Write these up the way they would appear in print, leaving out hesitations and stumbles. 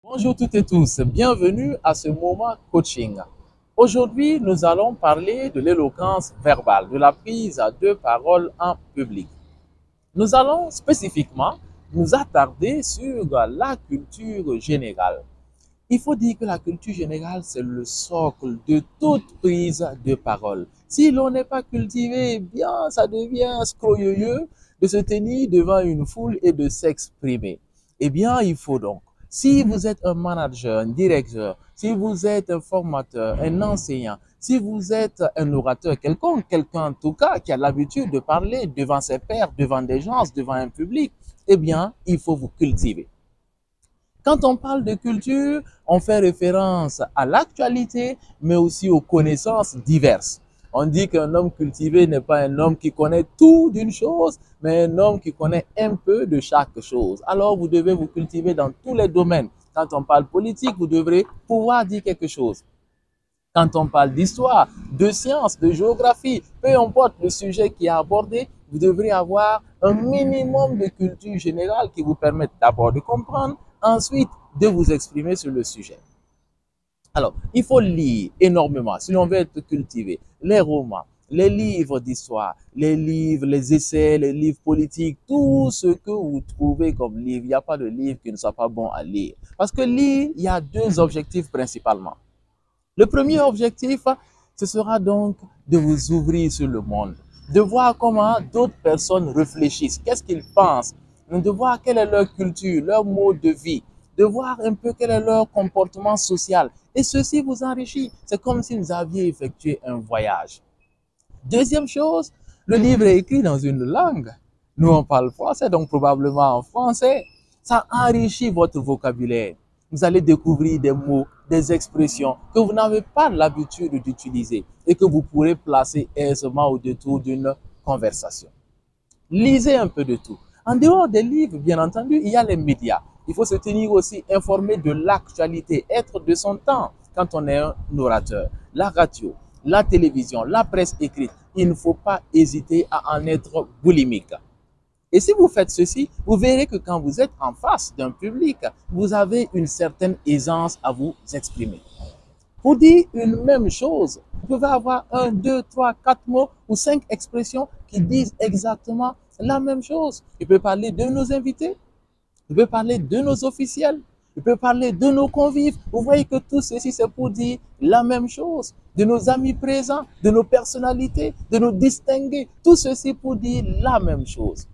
Bonjour toutes et tous, bienvenue à ce moment coaching. Aujourd'hui, nous allons parler de l'éloquence verbale, de la prise de parole en public. Nous allons spécifiquement nous attarder sur la culture générale. Il faut dire que la culture générale, c'est le socle de toute prise de parole. Si l'on n'est pas cultivé, eh bien, ça devient scroyeux de se tenir devant une foule et de s'exprimer. Eh bien, il faut donc, si vous êtes un manager, un directeur, si vous êtes un formateur, un enseignant, si vous êtes un orateur quelconque, quelqu'un en tout cas qui a l'habitude de parler devant ses pairs, devant des gens, devant un public, eh bien, il faut vous cultiver. Quand on parle de culture, on fait référence à l'actualité, mais aussi aux connaissances diverses. On dit qu'un homme cultivé n'est pas un homme qui connaît tout d'une chose, mais un homme qui connaît un peu de chaque chose. Alors, vous devez vous cultiver dans tous les domaines. Quand on parle politique, vous devrez pouvoir dire quelque chose. Quand on parle d'histoire, de sciences, de géographie, peu importe le sujet qui est abordé, vous devrez avoir un minimum de culture générale qui vous permette d'abord de comprendre, ensuite de vous exprimer sur le sujet. Alors, il faut lire énormément si l'on veut être cultivé. Les romans, les livres d'histoire, les livres, les essais, les livres politiques, tout ce que vous trouvez comme livre. Il n'y a pas de livre qui ne soit pas bon à lire. Parce que lire, il y a deux objectifs principalement. Le premier objectif, ce sera donc de vous ouvrir sur le monde, de voir comment d'autres personnes réfléchissent, qu'est-ce qu'ils pensent, de voir quelle est leur culture, leur mode de vie, de voir un peu quel est leur comportement social. Et ceci vous enrichit. C'est comme si vous aviez effectué un voyage. Deuxième chose, le livre est écrit dans une langue. Nous, on parle français, donc probablement en français. Ça enrichit votre vocabulaire. Vous allez découvrir des mots, des expressions que vous n'avez pas l'habitude d'utiliser et que vous pourrez placer aisément au détour d'une conversation. Lisez un peu de tout. En dehors des livres, bien entendu, il y a les médias. Il faut se tenir aussi informé de l'actualité, être de son temps quand on est un orateur. La radio, la télévision, la presse écrite, il ne faut pas hésiter à en être boulimique. Et si vous faites ceci, vous verrez que quand vous êtes en face d'un public, vous avez une certaine aisance à vous exprimer. Pour dire une même chose, vous pouvez avoir un, deux, trois, quatre mots ou cinq expressions qui disent exactement la même chose. Il peut parler de nos invités, il peut parler de nos officiels, il peut parler de nos convives. Vous voyez que tout ceci, c'est pour dire la même chose. De nos amis présents, de nos personnalités, de nos distingués. Tout ceci pour dire la même chose.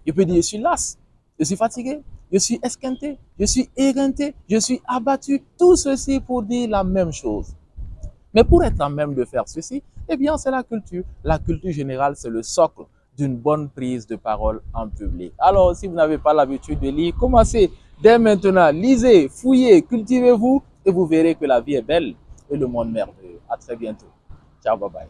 Je peux dire, je suis las, je suis fatigué, je suis esquinté, je suis éreinté, je suis abattu. Tout ceci pour dire la même chose. Mais pour être en même de faire ceci, eh bien, c'est la culture. La culture générale, c'est le socle d'une bonne prise de parole en public. Alors, si vous n'avez pas l'habitude de lire, commencez dès maintenant. Lisez, fouillez, cultivez-vous et vous verrez que la vie est belle et le monde merveilleux. À très bientôt. Ciao, bye bye.